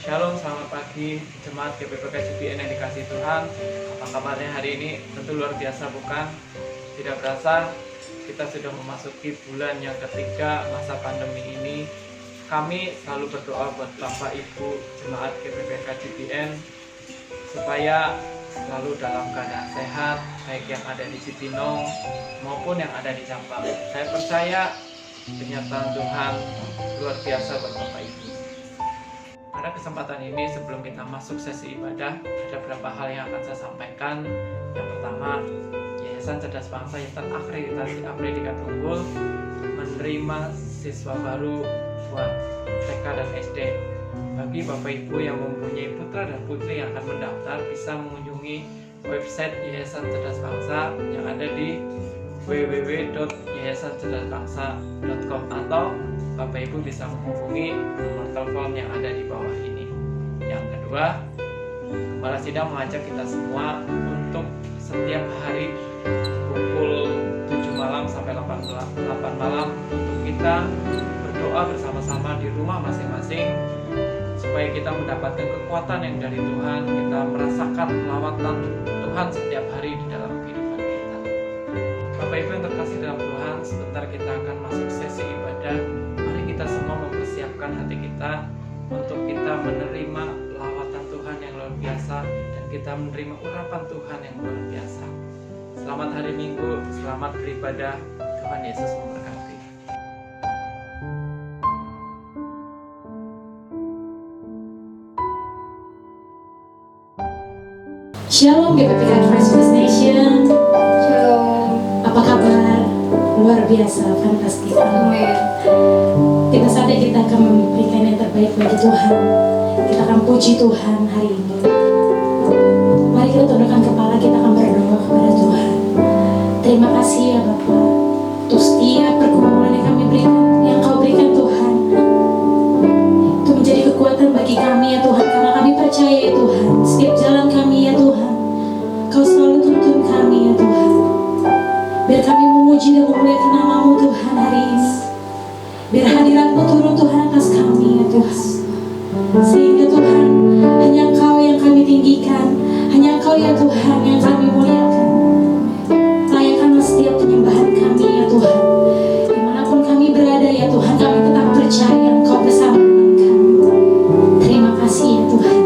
Shalom, selamat pagi jemaat GPPK JBN yang dikasih Tuhan. Apa kabarnya hari ini? Tentu luar biasa bukan? Tidak berasa kita sudah memasuki bulan yang ketiga masa pandemi ini. Kami selalu berdoa buat Bapak Ibu jemaat GPPK JBN supaya selalu dalam keadaan sehat, baik yang ada di Cipinang maupun yang ada di Jampang. Saya percaya kenyataan Tuhan luar biasa buat Bapak Ibu. Pada kesempatan ini sebelum kita masuk sesi ibadah, ada beberapa hal yang akan saya sampaikan. Yang pertama, Yayasan Cerdas Bangsa yang terakreditasi Apredikat Unggul menerima siswa baru buat TK dan SD. Bagi Bapak Ibu yang mempunyai putra dan putri yang akan mendaftar, bisa mengunjungi website Yayasan Cerdas Bangsa yang ada di www.yayasancerdasbangsa.com atau Bapak Ibu bisa menghubungi nomor telepon yang ada di bawah ini. Yang kedua, Gembala Sidang mengajak kita semua untuk setiap hari pukul 7 malam sampai 8 malam untuk kita berdoa bersama-sama di rumah masing-masing supaya kita mendapatkan kekuatan yang dari Tuhan, kita merasakan lawatan Tuhan setiap hari di dalam kehidupan kita. Bapak Ibu yang terkasih dalam Tuhan, sebentar kita akan masuk sesi ibadah. Mari kita semua mempersiapkan hati kita untuk kita menerima lawatan Tuhan yang luar biasa dan kita menerima urapan Tuhan yang luar biasa. Selamat hari Minggu, selamat beribadah. Tuhan Yesus memberkati. Shalom GPPK Christmas Nation. Shalom. Apa kabar? Luar biasa, fantastis. Amin. Kita saatnya kita akan memberikan yang terbaik bagi Tuhan. Kita akan puji Tuhan hari ini. Mari kita tundukkan kepala, kita akan berdoa kepada Tuhan. Terima kasih ya Bapa untuk setiap pergumulan yang kami berikan, yang Kau berikan Tuhan. Itu menjadi kekuatan bagi kami ya Tuhan, karena kami percaya ya Tuhan, setiap jalan kami ya Tuhan, Kau selalu tuntun kami ya Tuhan. Biar kami memuji dan memuliakan nama-Mu Tuhan hari ini. Biar hadirat-Mu turun Tuhan atas kami ya Tuhan. Sehingga Tuhan, hanya Engkau yang kami tinggikan, hanya Engkau ya Tuhan yang kami muliakan. Layakkanlah setiap penyembahan kami ya Tuhan. Dimanapun kami berada ya Tuhan, kami tetap percaya Engkau bersama dengan kami. Terima kasih ya Tuhan.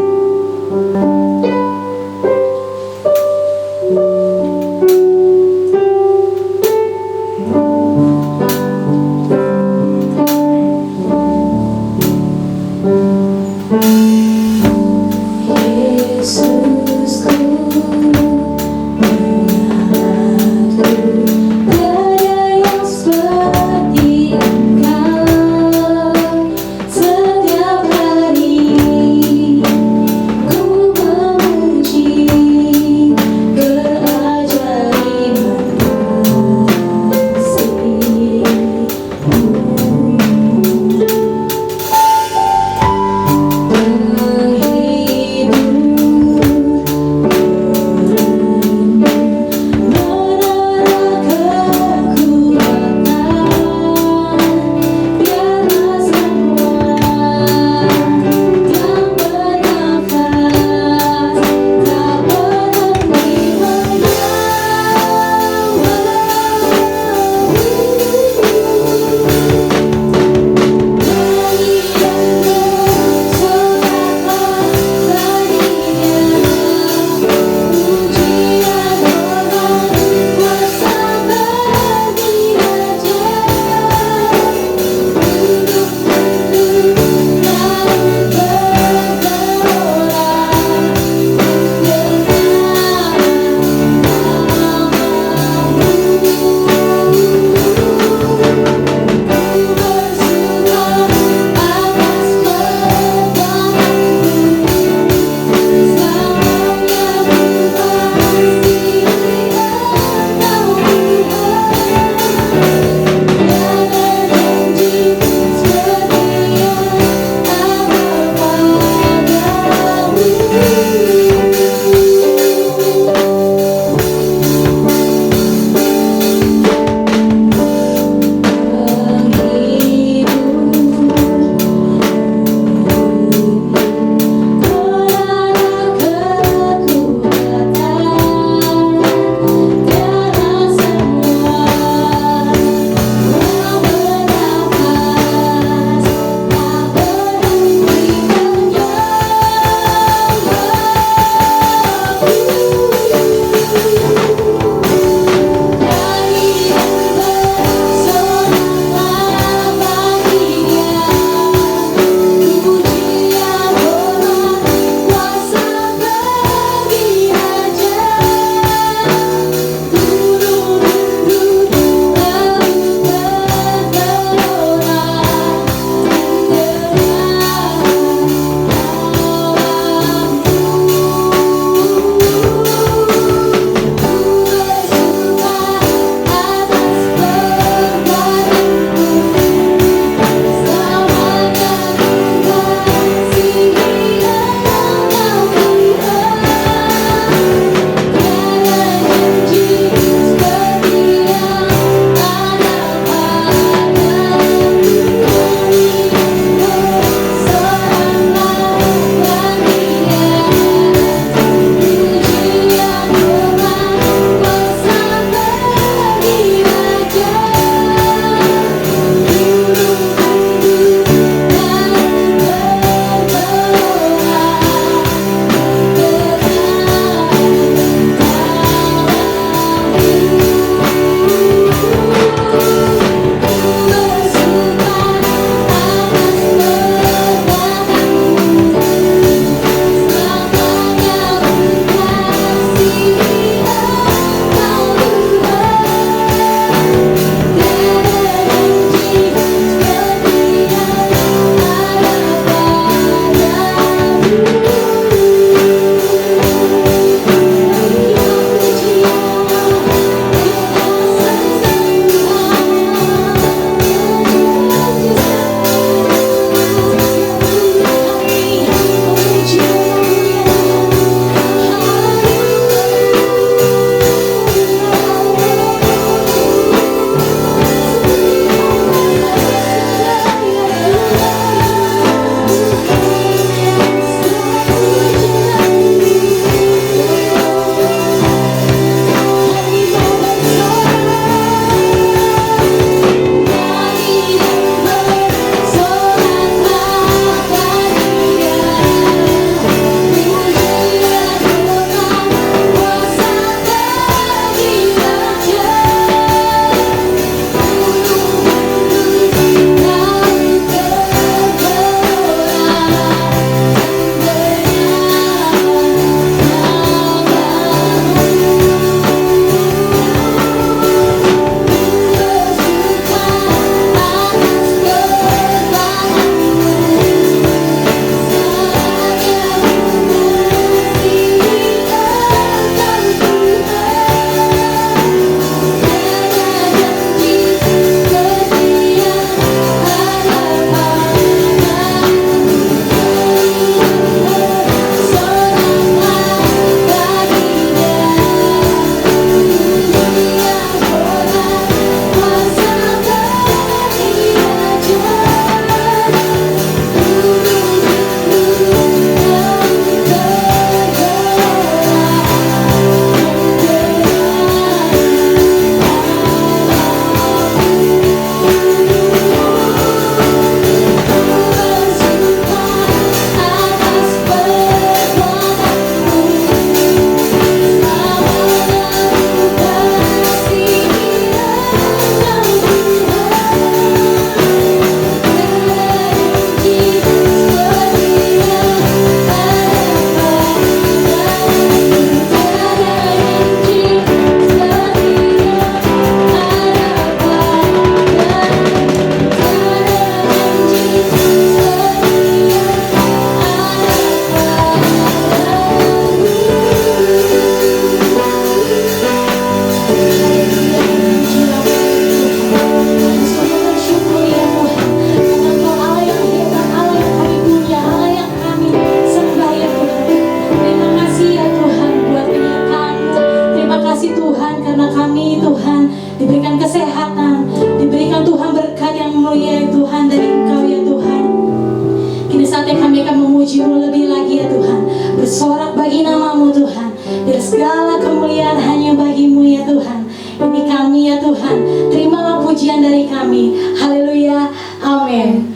kami akan memuji-Mu lebih lagi ya Tuhan. Bersorak bagi nama-Mu Tuhan. Biar segala kemuliaan hanya bagi-Mu ya Tuhan. Ini kami ya Tuhan. Terimalah pujian dari kami. Haleluya. Amin.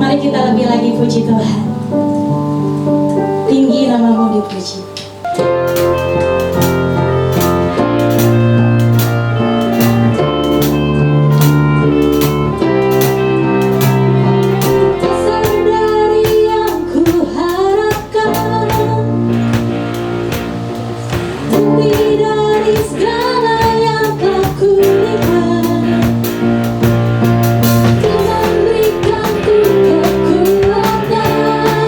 Mari kita lebih lagi puji Tuhan. Tinggi nama-Mu dipuji. Kekuatan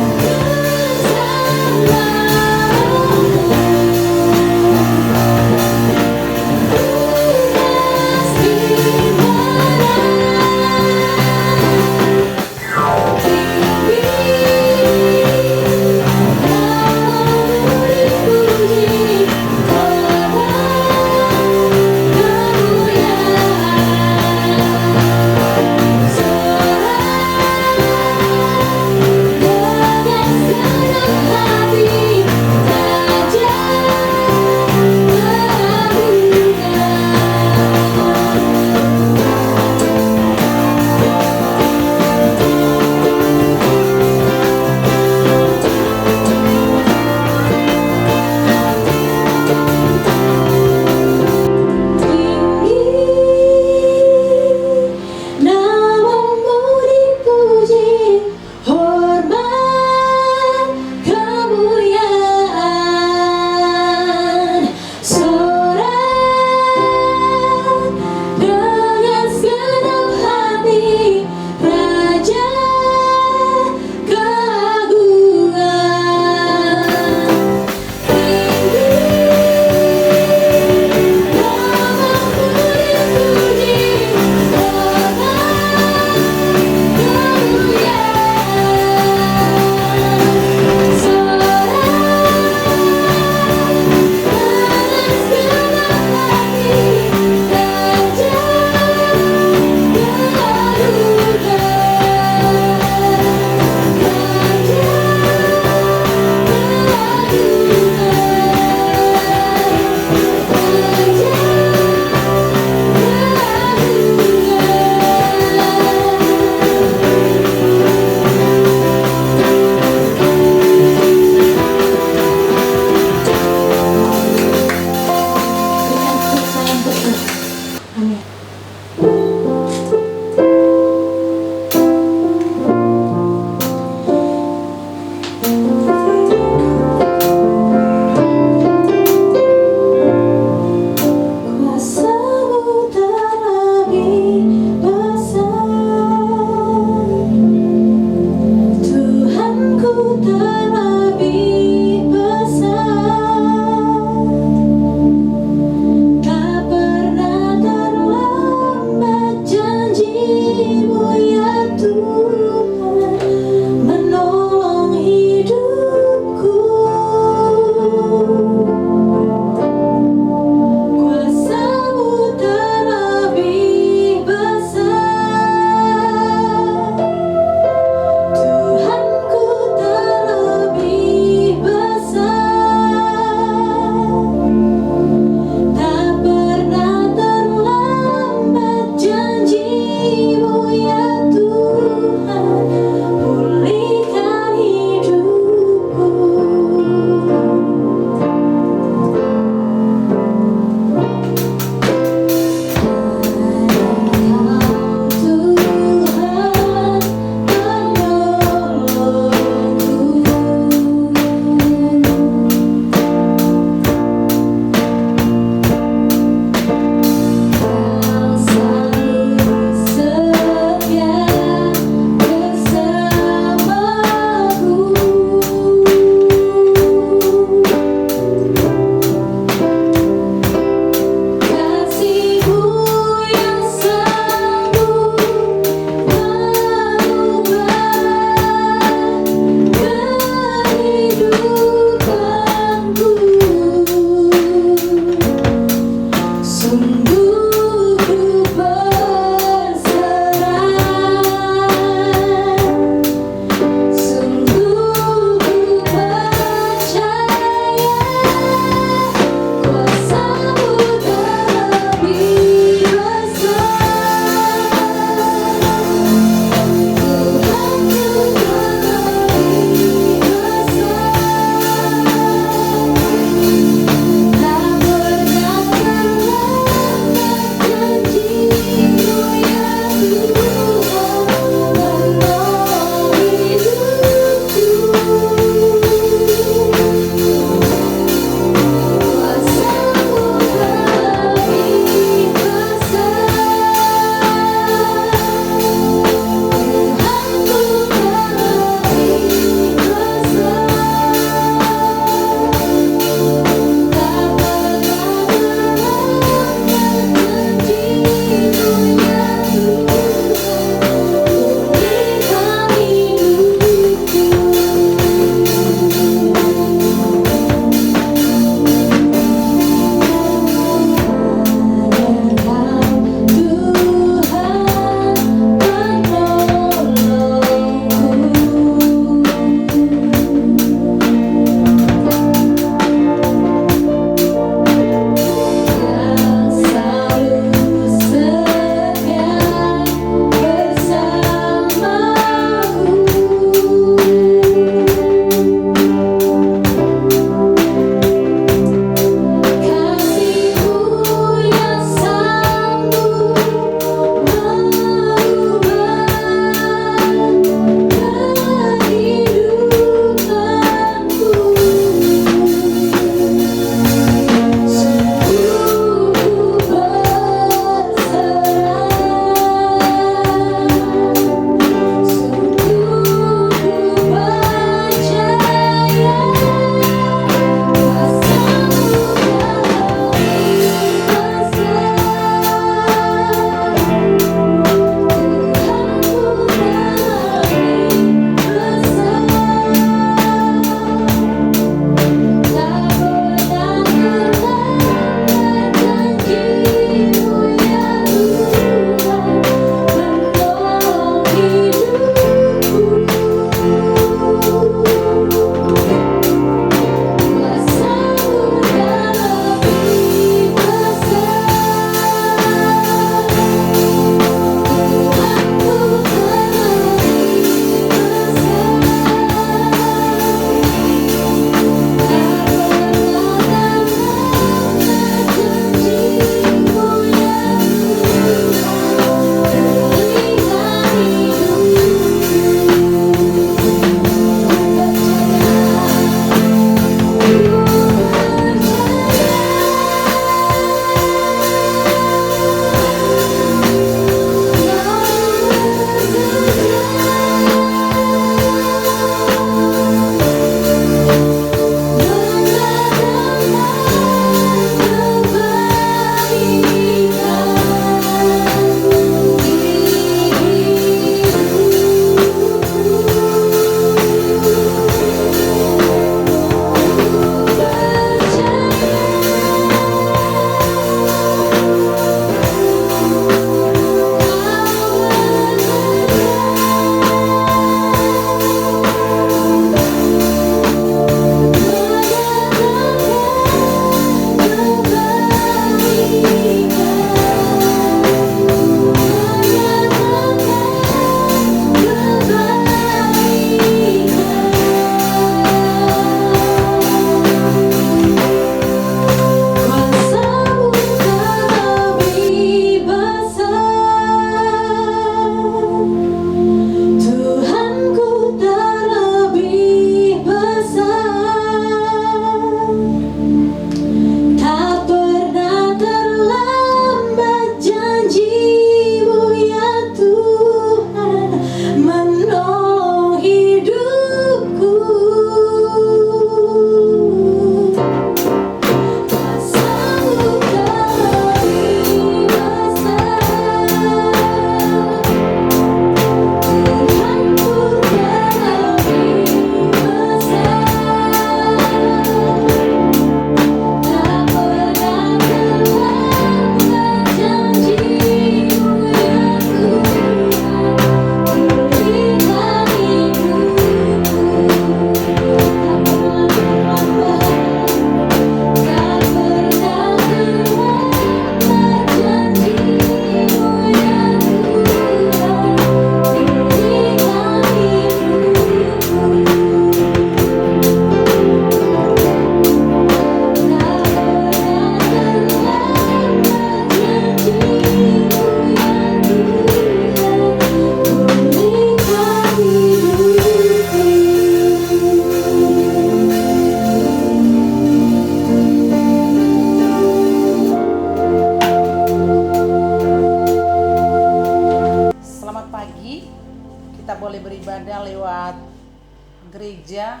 gereja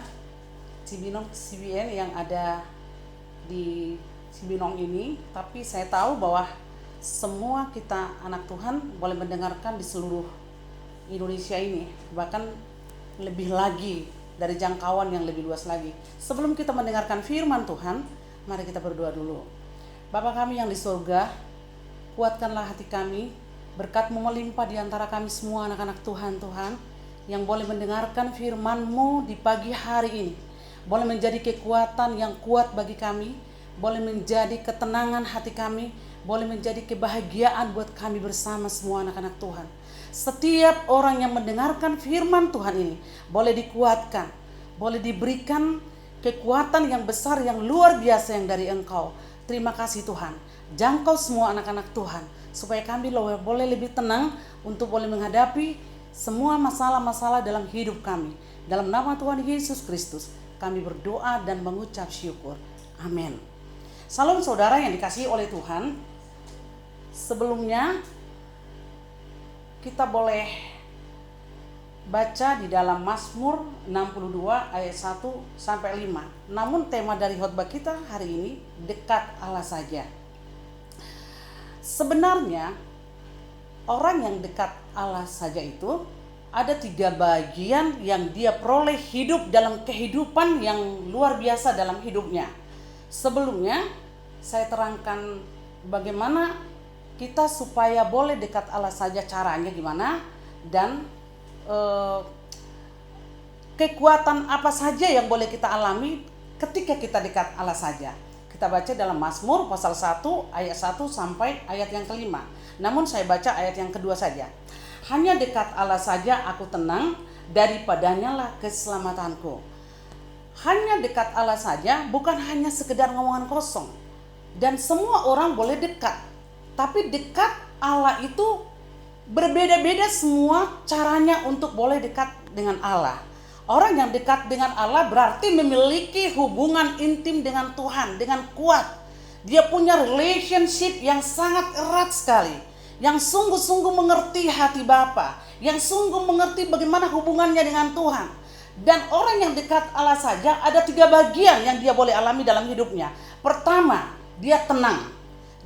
Cibinong CBN yang ada di Cibinong ini, tapi saya tahu bahwa semua kita anak Tuhan boleh mendengarkan di seluruh Indonesia ini, bahkan lebih lagi dari jangkauan yang lebih luas lagi. Sebelum kita mendengarkan firman Tuhan, mari kita berdoa dulu. Bapa kami yang di surga, kuatkanlah hati kami, berkat-Mu melimpah di antara kami semua anak-anak Tuhan, Tuhan, yang boleh mendengarkan firman-Mu di pagi hari ini. Boleh menjadi kekuatan yang kuat bagi kami, boleh menjadi ketenangan hati kami, boleh menjadi kebahagiaan buat kami bersama semua anak-anak Tuhan. Setiap orang yang mendengarkan firman Tuhan ini boleh dikuatkan, boleh diberikan kekuatan yang besar, yang luar biasa yang dari Engkau. Terima kasih Tuhan. Jangkau semua anak-anak Tuhan, supaya kami boleh lebih tenang untuk boleh menghadapi semua masalah-masalah dalam hidup kami. Dalam nama Tuhan Yesus Kristus, kami berdoa dan mengucap syukur. Amin. Salam saudara yang dikasihi oleh Tuhan. Sebelumnya kita boleh baca di dalam Mazmur 62 ayat 1 sampai 5. Namun tema dari khotbah kita hari ini dekat Allah saja. Sebenarnya orang yang dekat Allah saja itu ada 3 bagian yang dia peroleh hidup dalam kehidupan yang luar biasa dalam hidupnya. Sebelumnya saya terangkan bagaimana kita supaya boleh dekat Allah saja, caranya gimana, dan kekuatan apa saja yang boleh kita alami ketika kita dekat Allah saja. Kita baca dalam Mazmur pasal 1 ayat 1 sampai ayat yang kelima. Namun saya baca ayat yang kedua saja. Hanya dekat Allah saja aku tenang, daripadanya lah keselamatanku. Hanya dekat Allah saja bukan hanya sekedar ngomongan kosong. Dan semua orang boleh dekat. Tapi dekat Allah itu berbeda-beda semua caranya untuk boleh dekat dengan Allah. Orang yang dekat dengan Allah berarti memiliki hubungan intim dengan Tuhan, dengan kuat. Dia punya relationship yang sangat erat sekali. Yang sungguh-sungguh mengerti hati Bapa. Yang sungguh mengerti bagaimana hubungannya dengan Tuhan. Dan orang yang dekat Allah saja ada 3 bagian yang dia boleh alami dalam hidupnya. Pertama, dia tenang.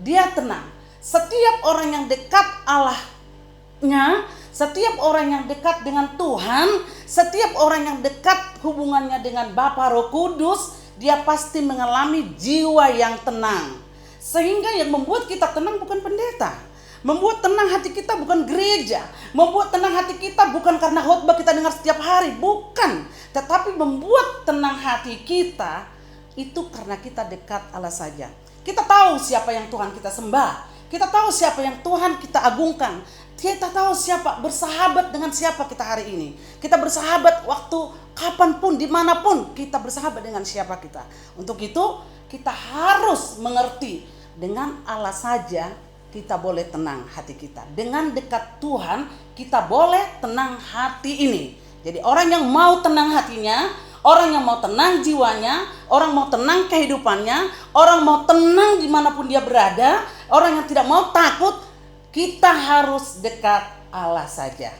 Dia tenang. Setiap orang yang dekat Allahnya, setiap orang yang dekat dengan Tuhan, setiap orang yang dekat hubungannya dengan Bapa Roh Kudus, dia pasti mengalami jiwa yang tenang. Sehingga yang membuat kita tenang bukan pendeta. Membuat tenang hati kita bukan gereja. Membuat tenang hati kita bukan karena khotbah kita dengar setiap hari. Bukan. Tetapi membuat tenang hati kita itu karena kita dekat Allah saja. Kita tahu siapa yang Tuhan kita sembah. Kita tahu siapa yang Tuhan kita agungkan. Kita tahu siapa, bersahabat dengan siapa kita hari ini. Kita bersahabat waktu kapanpun, dimanapun. Kita bersahabat dengan siapa kita. Untuk itu kita harus mengerti. Dengan Allah saja kita boleh tenang hati kita. Dengan dekat Tuhan kita boleh tenang hati ini. Jadi orang yang mau tenang hatinya, orang yang mau tenang jiwanya, orang mau tenang kehidupannya, orang mau tenang dimanapun dia berada, orang yang tidak mau takut, kita harus dekat Allah saja.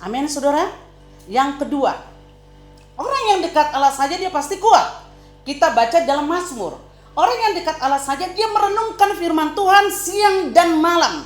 Amin saudara. Yang kedua, orang yang dekat Allah saja dia pasti kuat. Kita baca dalam Mazmur. Orang yang dekat Allah saja dia merenungkan firman Tuhan siang dan malam.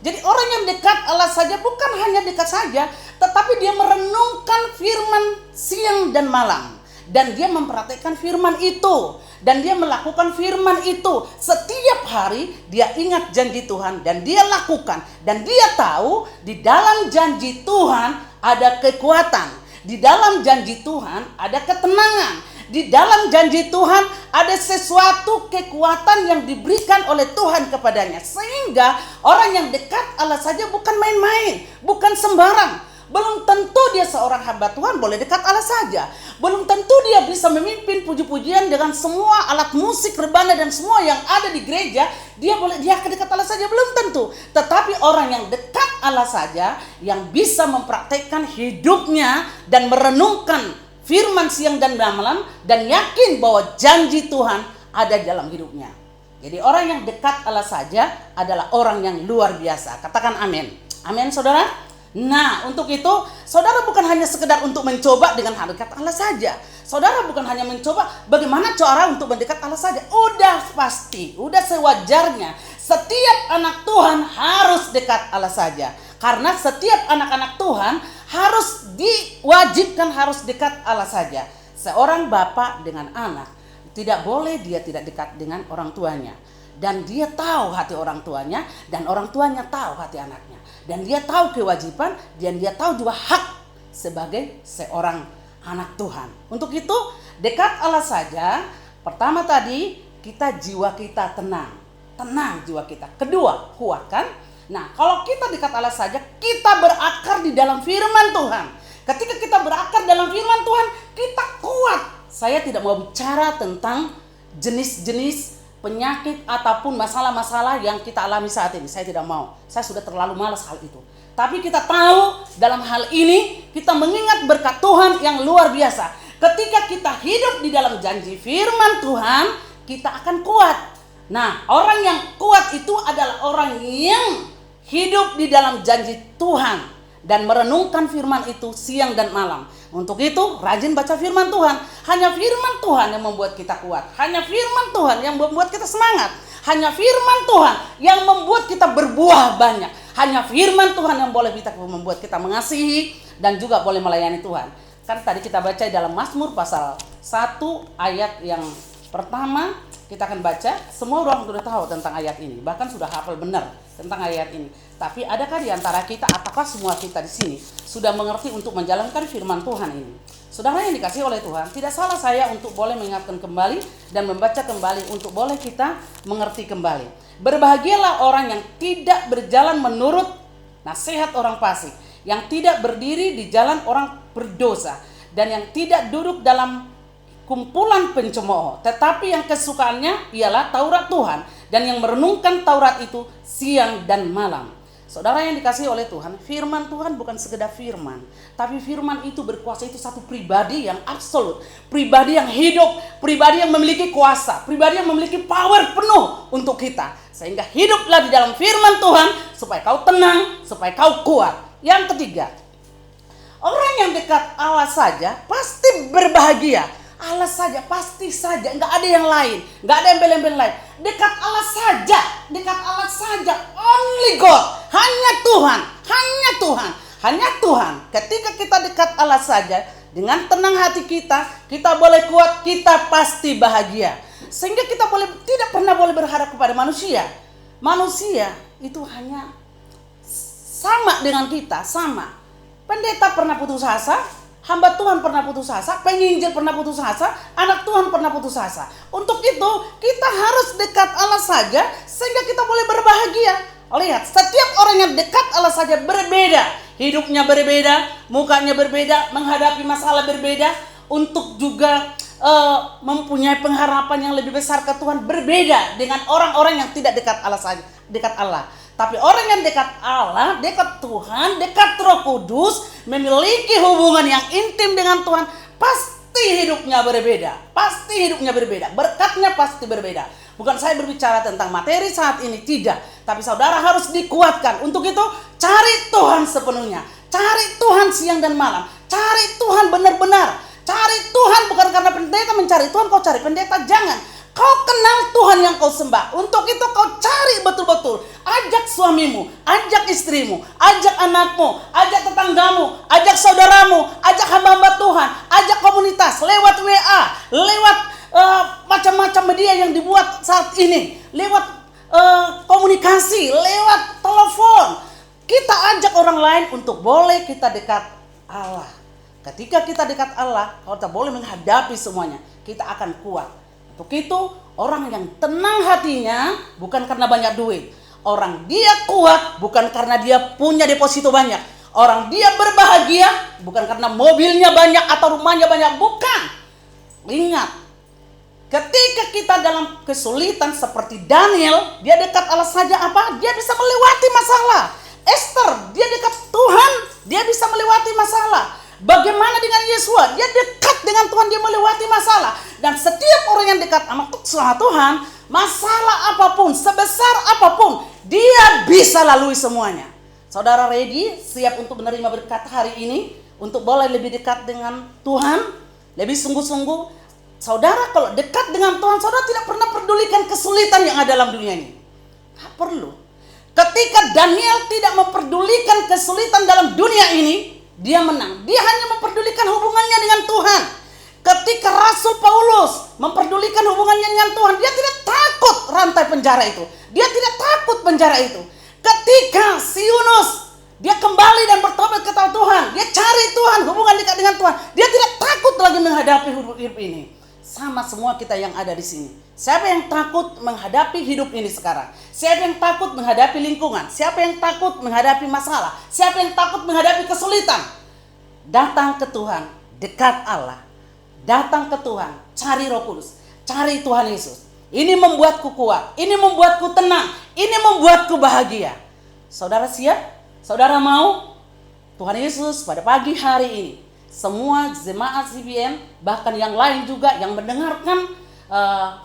Jadi orang yang dekat Allah saja bukan hanya dekat saja, tetapi dia merenungkan firman siang dan malam. Dan dia memperhatikan firman itu. Dan dia melakukan firman itu. Setiap hari dia ingat janji Tuhan dan dia lakukan. Dan dia tahu di dalam janji Tuhan ada kekuatan. Di dalam janji Tuhan ada ketenangan. Di dalam janji Tuhan ada sesuatu kekuatan yang diberikan oleh Tuhan kepadanya. Sehingga orang yang dekat Allah saja bukan main-main, bukan sembarang. Belum tentu dia seorang hamba Tuhan boleh dekat Allah saja. Belum tentu dia bisa memimpin puji-pujian dengan semua alat musik, rebana dan semua yang ada di gereja. Dia akan dekat Allah saja, belum tentu. Tetapi orang yang dekat Allah saja, yang bisa mempraktekkan hidupnya dan merenungkan firman siang dan malam, dan yakin bahwa janji Tuhan ada dalam hidupnya. Jadi orang yang dekat Allah saja adalah orang yang luar biasa. Katakan amin. Amin saudara. Nah, untuk itu, saudara bukan hanya sekedar untuk mencoba dengan hal dekat Allah saja. Saudara bukan hanya mencoba bagaimana cara untuk mendekat Allah saja. Udah pasti, udah sewajarnya. Setiap anak Tuhan harus dekat Allah saja. Karena setiap anak-anak Tuhan harus diwajibkan harus dekat Allah saja. Seorang bapak dengan anak, tidak boleh dia tidak dekat dengan orang tuanya. Dan dia tahu hati orang tuanya, dan orang tuanya tahu hati anaknya. Dan dia tahu kewajiban, dan dia tahu juga hak sebagai seorang anak Tuhan. Untuk itu, dekat Allah saja. Pertama tadi, jiwa kita tenang. Tenang jiwa kita. Kedua, kuatkan. Nah, kalau kita dekat Allah saja, kita berakar di dalam firman Tuhan. Ketika kita berakar dalam firman Tuhan, kita kuat. Saya tidak mau bicara tentang jenis-jenis penyakit ataupun masalah-masalah yang kita alami saat ini. Saya tidak mau. Saya sudah terlalu malas hal itu. Tapi kita tahu dalam hal ini kita mengingat berkat Tuhan yang luar biasa. Ketika kita hidup di dalam janji firman Tuhan, kita akan kuat. Nah, orang yang kuat itu adalah orang yang hidup di dalam janji Tuhan dan merenungkan firman itu siang dan malam. Untuk itu, rajin baca firman Tuhan. Hanya firman Tuhan yang membuat kita kuat. Hanya firman Tuhan yang membuat kita semangat. Hanya firman Tuhan yang membuat kita berbuah banyak. Hanya firman Tuhan yang boleh membuat kita mengasihi dan juga boleh melayani Tuhan. Kan tadi kita baca dalam Mazmur pasal 1 ayat yang pertama, kita akan baca. Semua orang sudah tahu tentang ayat ini, bahkan sudah hafal benar tentang ayat ini. Tapi adakah di antara kita ataukah semua kita di sini sudah mengerti untuk menjalankan firman Tuhan ini? Saudara yang dikasihi oleh Tuhan, tidak salah saya untuk boleh mengingatkan kembali dan membaca kembali untuk boleh kita mengerti kembali. Berbahagialah orang yang tidak berjalan menurut nasihat orang fasik, yang tidak berdiri di jalan orang berdosa, dan yang tidak duduk dalam kumpulan pencemooh, tetapi yang kesukaannya ialah Taurat Tuhan, dan yang merenungkan Taurat itu siang dan malam. Saudara yang dikasihi oleh Tuhan, firman Tuhan bukan sekedar firman, tapi firman itu berkuasa, itu satu pribadi yang absolut, pribadi yang hidup, pribadi yang memiliki kuasa, pribadi yang memiliki power penuh untuk kita. Sehingga hiduplah di dalam firman Tuhan supaya kau tenang, supaya kau kuat. Yang ketiga, orang yang dekat Allah saja pasti berbahagia. Allah saja, pasti saja, nggak ada yang lain, nggak ada embel-embel lain. Dekat Allah saja, dekat Allah saja, only God, hanya Tuhan, hanya Tuhan, hanya Tuhan. Ketika kita dekat Allah saja, dengan tenang hati kita boleh kuat, kita pasti bahagia. Sehingga kita tidak pernah boleh berharap kepada manusia. Manusia itu hanya sama dengan kita, sama. Pendeta pernah putus asa, hamba Tuhan pernah putus asa, penginjil pernah putus asa, anak Tuhan pernah putus asa. Untuk itu kita harus dekat Allah saja sehingga kita boleh berbahagia. Lihat, setiap orang yang dekat Allah saja berbeda, hidupnya berbeda, mukanya berbeda, menghadapi masalah berbeda, untuk juga mempunyai pengharapan yang lebih besar ke Tuhan, berbeda dengan orang-orang yang tidak dekat Allah saja, dekat Allah. Tapi orang yang dekat Allah, dekat Tuhan, dekat Roh Kudus, memiliki hubungan yang intim dengan Tuhan, pasti hidupnya berbeda. Pasti hidupnya berbeda. Berkatnya pasti berbeda. Bukan saya berbicara tentang materi saat ini, tidak. Tapi saudara harus dikuatkan. Untuk itu, cari Tuhan sepenuhnya. Cari Tuhan siang dan malam. Cari Tuhan benar-benar. Cari Tuhan bukan karena pendeta mencari Tuhan, kau cari pendeta, jangan. Kau kenal Tuhan yang kau sembah. Untuk itu kau cari betul-betul. Ajak suamimu, ajak istrimu, ajak anakmu, ajak tetanggamu, ajak saudaramu, ajak hamba-hamba Tuhan, ajak komunitas lewat WA, lewat macam-macam media yang dibuat saat ini, lewat komunikasi, lewat telepon. Kita ajak orang lain untuk boleh kita dekat Allah. Ketika kita dekat Allah, kita boleh menghadapi semuanya. Kita akan kuat. Untuk itu, orang yang tenang hatinya bukan karena banyak duit. Orang dia kuat bukan karena dia punya deposito banyak. Orang dia berbahagia bukan karena mobilnya banyak atau rumahnya banyak. Bukan. Ingat, ketika kita dalam kesulitan seperti Daniel, dia dekat Allah saja apa? Dia bisa melewati masalah. Esther, dia dekat Tuhan, dia bisa melewati masalah. Bagaimana dengan Yesua? Dia dekat dengan Tuhan, dia melewati masalah. Dan setiap orang yang dekat sama Tuhan, masalah apapun, sebesar apapun, dia bisa lalui semuanya. Saudara ready, siap untuk menerima berkat hari ini, untuk boleh lebih dekat dengan Tuhan, lebih sungguh-sungguh. Saudara kalau dekat dengan Tuhan, saudara tidak pernah pedulikan kesulitan yang ada dalam dunia ini. Tak perlu. Ketika Daniel tidak memperdulikan kesulitan dalam dunia ini, dia menang. Dia hanya memperdulikan hubungannya dengan Tuhan. Ketika Rasul Paulus memperdulikan hubungannya dengan Tuhan, dia tidak takut rantai penjara itu. Dia tidak takut penjara itu. Ketika si Yunus, dia kembali dan bertobat kepada Tuhan, dia cari Tuhan, hubungan dekat dengan Tuhan, dia tidak takut lagi menghadapi hidup ini. Sama semua kita yang ada di sini. Siapa yang takut menghadapi hidup ini sekarang? Siapa yang takut menghadapi lingkungan? Siapa yang takut menghadapi masalah? Siapa yang takut menghadapi kesulitan? Datang ke Tuhan, dekat Allah. Datang ke Tuhan, cari Roh Kudus, cari Tuhan Yesus. Ini membuatku kuat, ini membuatku tenang, ini membuatku bahagia. Saudara siap? Saudara mau? Tuhan Yesus pada pagi hari ini, semua jemaat CBN, bahkan yang lain juga yang mendengarkan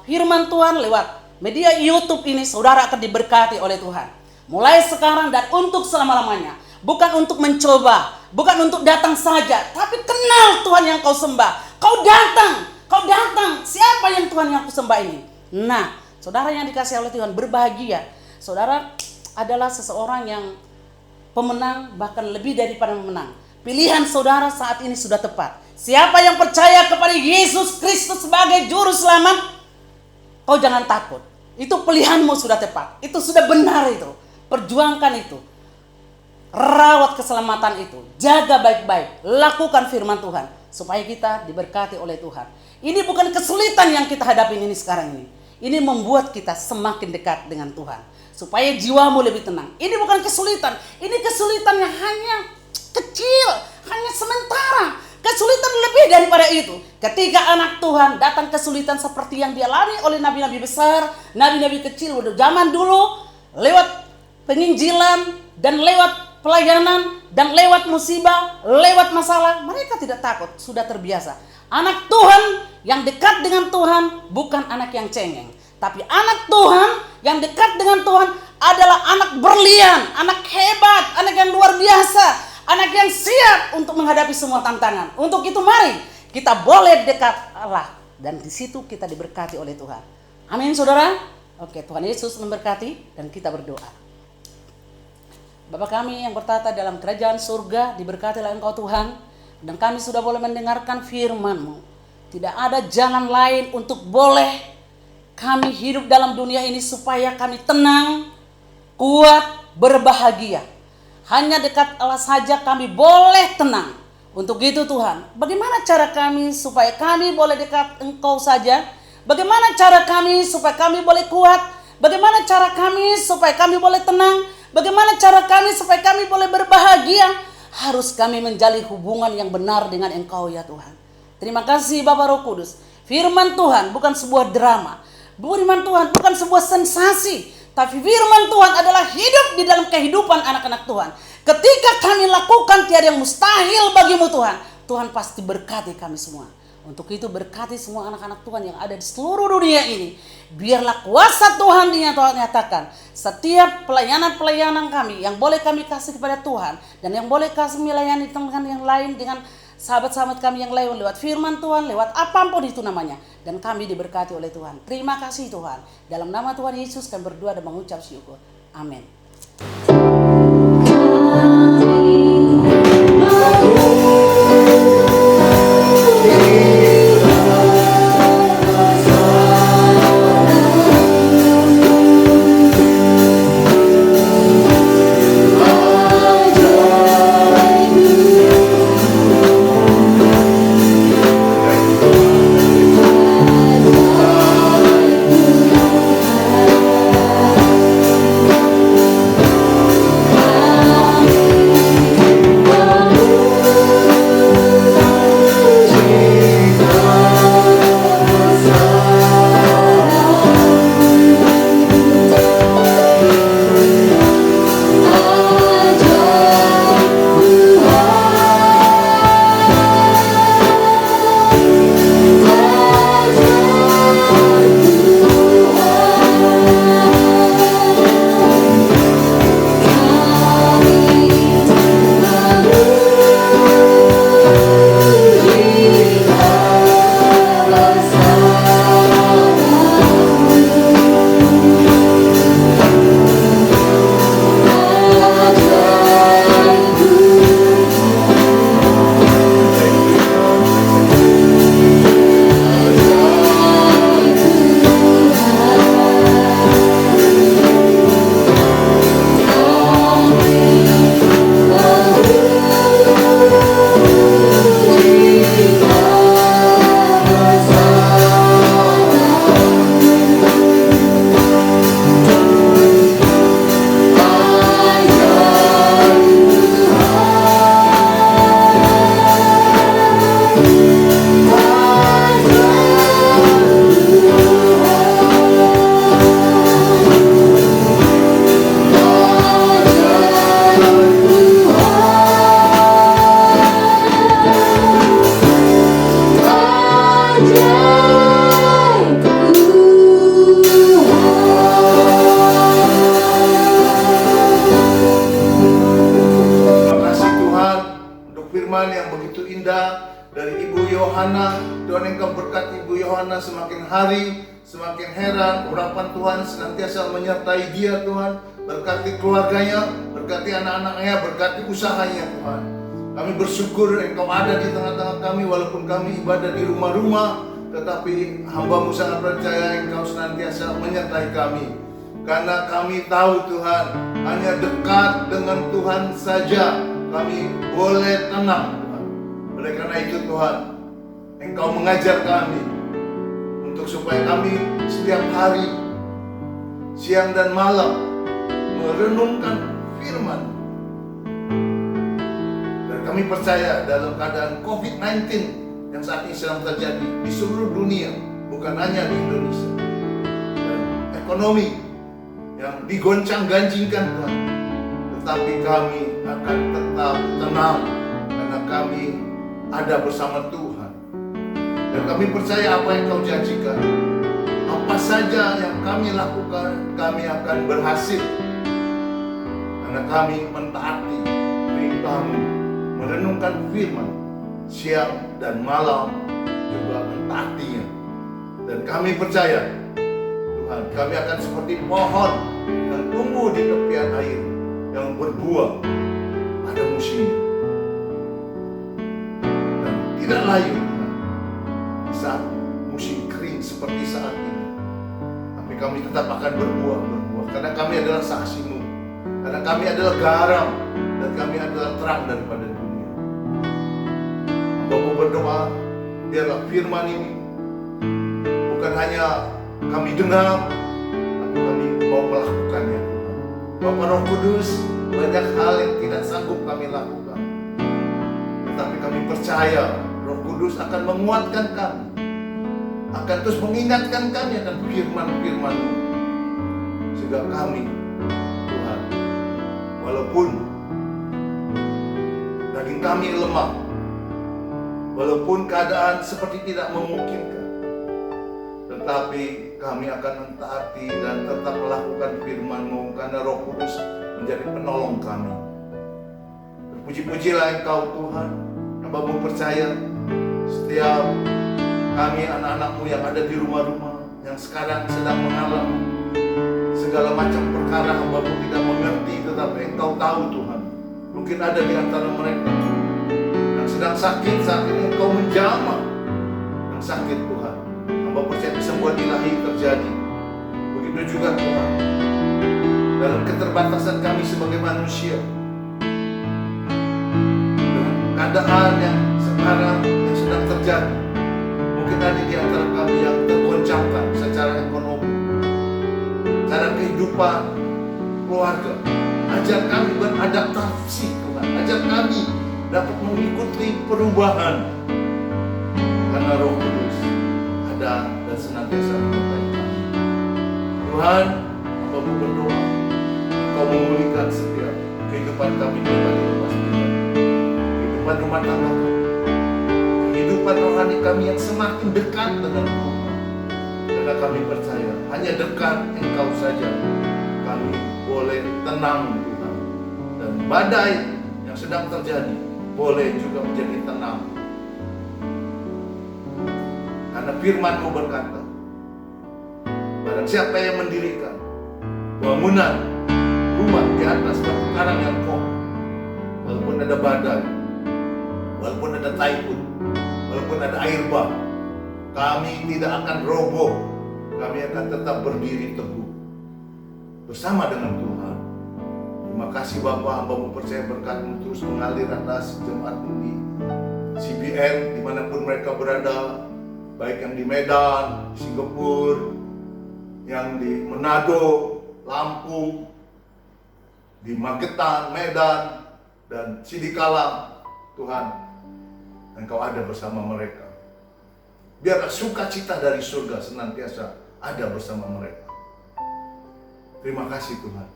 firman Tuhan lewat media YouTube ini, saudara akan diberkati oleh Tuhan. Mulai sekarang dan untuk selama-lamanya. Bukan untuk mencoba, bukan untuk datang saja, tapi kenal Tuhan yang kau sembah. Kau datang. Siapa yang Tuhan yang kau sembah ini? Nah, saudara yang dikasihi oleh Tuhan, berbahagia. Saudara adalah seseorang yang pemenang, bahkan lebih daripada pemenang. Pilihan saudara saat ini sudah tepat. Siapa yang percaya kepada Yesus Kristus sebagai juru selamat, kau jangan takut. Itu pilihanmu sudah tepat. Itu sudah benar itu. Perjuangkan itu. Rawat keselamatan itu. Jaga baik-baik. Lakukan firman Tuhan. Supaya kita diberkati oleh Tuhan. Ini bukan kesulitan yang kita hadapi ini sekarang ini. Ini membuat kita semakin dekat dengan Tuhan. Supaya jiwamu lebih tenang. Ini bukan kesulitan. Ini kesulitan yang hanya kecil. Hanya sementara. Kesulitan lebih daripada itu. Ketika anak Tuhan datang kesulitan seperti yang dialami oleh nabi-nabi besar, nabi-nabi kecil zaman dulu, lewat penginjilan dan lewat pelayanan dan lewat musibah, lewat masalah, mereka tidak takut, sudah terbiasa. Anak Tuhan yang dekat dengan Tuhan bukan anak yang cengeng, tapi anak Tuhan yang dekat dengan Tuhan adalah anak berlian, anak hebat, anak yang luar biasa, anak yang siap untuk menghadapi semua tantangan. Untuk itu mari kita boleh dekat Allah dan di situ kita diberkati oleh Tuhan. Amin saudara. Oke, Tuhan Yesus memberkati dan kita berdoa. Bapa kami yang bertata dalam kerajaan surga, diberkatilah Engkau Tuhan, dan kami sudah boleh mendengarkan firman-Mu. Tidak ada jalan lain untuk boleh kami hidup dalam dunia ini supaya kami tenang, kuat, berbahagia. Hanya dekat Allah saja kami boleh tenang. Untuk itu Tuhan, bagaimana cara kami supaya kami boleh dekat Engkau saja? Bagaimana cara kami supaya kami boleh kuat? Bagaimana cara kami supaya kami boleh tenang? Bagaimana cara kami supaya kami boleh berbahagia? Harus kami menjalin hubungan yang benar dengan Engkau ya Tuhan. Terima kasih Bapa Roh Kudus. Firman Tuhan bukan sebuah drama. Firman Tuhan bukan sebuah sensasi. Tapi firman Tuhan adalah hidup di dalam kehidupan anak-anak Tuhan. Ketika kami lakukan tiada yang mustahil bagimu Tuhan. Tuhan pasti berkati kami semua. Untuk itu berkati semua anak-anak Tuhan yang ada di seluruh dunia ini. Biarlah kuasa Tuhan dinyatakan. Setiap pelayanan-pelayanan kami yang boleh kami kasih kepada Tuhan. Dan yang boleh kasih melayani teman yang lain dengan sahabat-sahabat kami yang lain lewat firman Tuhan, lewat apapun itu namanya. Dan kami diberkati oleh Tuhan. Terima kasih Tuhan. Dalam nama Tuhan Yesus kami berdoa dan mengucap syukur. Amin. Yohana. Tuhan, Engkau berkati Ibu Yohana semakin hari semakin heran. Urapan Tuhan senantiasa menyertai dia Tuhan. Berkati keluarganya, berkati anak-anaknya, berkati usahanya Tuhan. Kami bersyukur Engkau ada di tengah-tengah kami, walaupun kami ibadah di rumah-rumah, tetapi hamba-Mu sangat percaya Engkau senantiasa menyertai kami. Karena kami tahu Tuhan, hanya dekat dengan Tuhan saja kami boleh tenang Tuhan. Oleh karena itu Tuhan, Engkau mengajar kami untuk supaya kami setiap hari, siang dan malam, merenungkan firman. Dan kami percaya dalam keadaan COVID-19 yang saat ini sedang terjadi di seluruh dunia, bukan hanya di Indonesia, dan ekonomi yang digoncang-ganjingkan Tuhan, tetapi kami akan tetap tenang karena kami ada bersama Tuhan. Dan kami percaya apa yang Kau janjikan, apa saja yang kami lakukan, kami akan berhasil. Karena kami mentaati perintah-Mu, merenungkan firman siang dan malam, juga mentaatinya. Dan kami percaya Tuhan, kami akan seperti pohon yang tumbuh di tepian air, yang berbuah pada musimnya, dan tidak layu Tuhan di saat musim kering seperti saat ini. Tapi kami tetap akan berbuah, karena kami adalah saksi-Mu, karena kami adalah garam, dan kami adalah terang daripada dunia. Bapak berdoa, biarlah firman ini bukan hanya kami dengar, tapi kami mau melakukannya. Bapa Roh Kudus, banyak hal yang tidak sanggup kami lakukan, tetapi kami percaya Roh Kudus akan menguatkan kami, akan terus mengingatkan kami akan firman-firman-Mu, sehingga kami Tuhan, walaupun daging kami lemah, walaupun keadaan seperti tidak memungkinkan, tetapi kami akan mentaati dan tetap melakukan firman-Mu, karena Roh Kudus menjadi penolong kami. Terpuji-pujilah Engkau Tuhan. Hamba-Mu percaya setiap kami anak-anak-Mu yang ada di rumah-rumah, yang sekarang sedang mengalami segala macam perkara, hamba-Mu tidak mengerti, tetapi Engkau tahu Tuhan. Mungkin ada di antara mereka yang sedang sakit, saat ini Engkau menjamah yang sakit Tuhan. Hamba percaya kesembuhan ilahi terjadi. Begitu juga Tuhan, dalam keterbatasan kami sebagai manusia, dengan keadaan yang sekarang yang sedang terjadi, mungkin ada di antara kami yang tergoncangkan secara ekonomi, cara kehidupan keluarga. Ajar kami beradaptasi Tuhan, ajar kami dapat mengikuti perubahan, karena Roh Kudus ada dan senantiasa menyertai kami. Tuhan, hamba-Mu berdoa, Engkau memulihkan setiap kehidupan kami pribadi lepas pribadi, kehidupan rumah tangga kami, kehidupan rohani kami yang semakin dekat dengan Tuhan. Karena kami percaya hanya dekat Engkau saja kami boleh tenang Tuhan, dan badai yang sedang terjadi boleh juga menjadi tenang. Karena firman-Mu berkata, barang siapa yang mendirikan bangunan rumah di atas batu karang yang kokoh, walaupun ada badai, walaupun ada taifun, walaupun ada air bah, kami tidak akan roboh. Kami akan tetap berdiri teguh bersama dengan Tuhan. Terima kasih Bapa, hamba-Mu percaya berkat-Mu terus mengalir atas jemaat-Mu di CBN dimanapun mereka berada, baik yang di Medan, di Singapura, yang di Manado, Lampung, di Magetan, Medan, dan Sidikalang. Tuhan, Engkau ada bersama mereka. Biarlah sukacita dari surga senantiasa ada bersama mereka. Terima kasih Tuhan.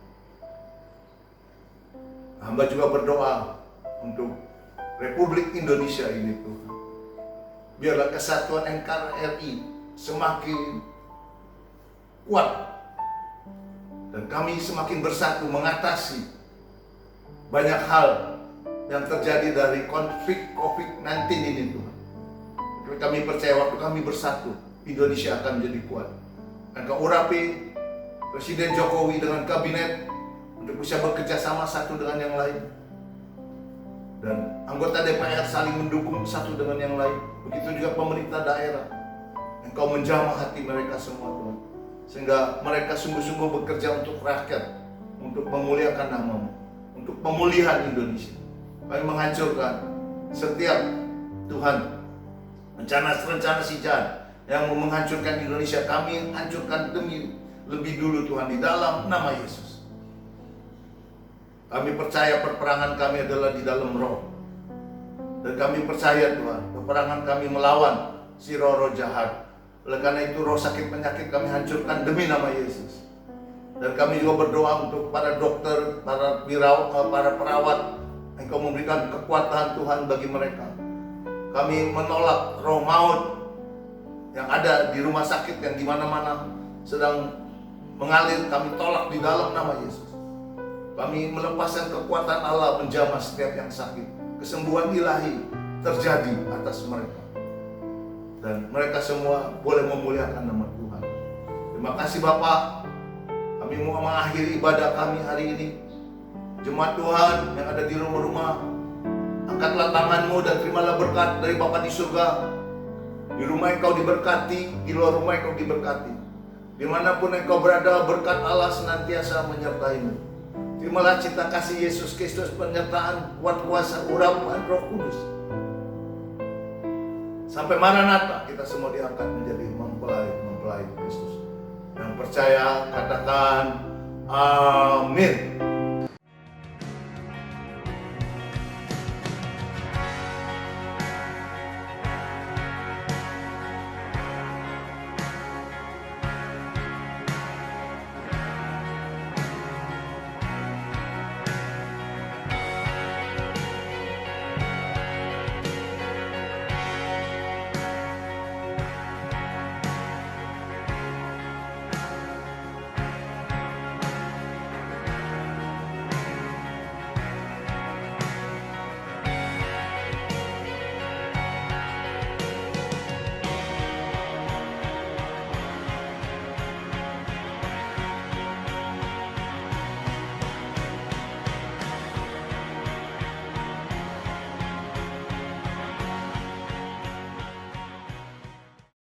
Hamba juga berdoa untuk Republik Indonesia ini Tuhan. Biarlah kesatuan NKRI semakin kuat, dan kami semakin bersatu mengatasi banyak hal yang terjadi dari konflik COVID-19 ini Tuhan. Kami percaya waktu kami bersatu, Indonesia akan menjadi kuat. Engkau urapi Presiden Jokowi dengan kabinet untuk bisa bekerja sama satu dengan yang lain. Dan anggota DPR saling mendukung satu dengan yang lain. Begitu juga pemerintah daerah. Engkau menjamah hati mereka semua, Tuhan. Sehingga mereka sungguh-sungguh bekerja untuk rakyat, untuk memuliakan nama-Mu, untuk pemulihan Indonesia. Kami menghancurkan setiap, Tuhan, rencana si jahat yang menghancurkan Indonesia. Kami hancurkan demi lebih dulu, Tuhan, di dalam nama Yesus. Kami percaya perperangan kami adalah di dalam roh. Dan kami percaya, Tuhan, peperangan kami melawan si roh-roh jahat. Oleh karena itu roh sakit penyakit kami hancurkan demi nama Yesus. Dan kami juga berdoa untuk para dokter, para perawat. Engkau memberikan kekuatan, Tuhan, bagi mereka. Kami menolak roh maut yang ada di rumah sakit yang di mana-mana sedang mengalir. Kami tolak di dalam nama Yesus. Kami melepaskan kekuatan Allah menjamah setiap yang sakit. Kesembuhan ilahi terjadi atas mereka. Dan mereka semua boleh memuliakan nama Tuhan. Terima kasih Bapak. Kami mau mengakhiri ibadah kami hari ini. Jemaat Tuhan yang ada di rumah-rumah, angkatlah tanganmu dan terimalah berkat dari Bapa di surga. Di rumah engkau diberkati, di luar rumah engkau diberkati. Dimanapun engkau berada, berkat Allah senantiasa menyertaimu. Terimalah cinta kasih Yesus Kristus, penyertaan, kuat kuasa, urapan Roh Kudus. Sampai Maranatha kita semua diangkat menjadi mempelai Kristus. Yang percaya katakan amin.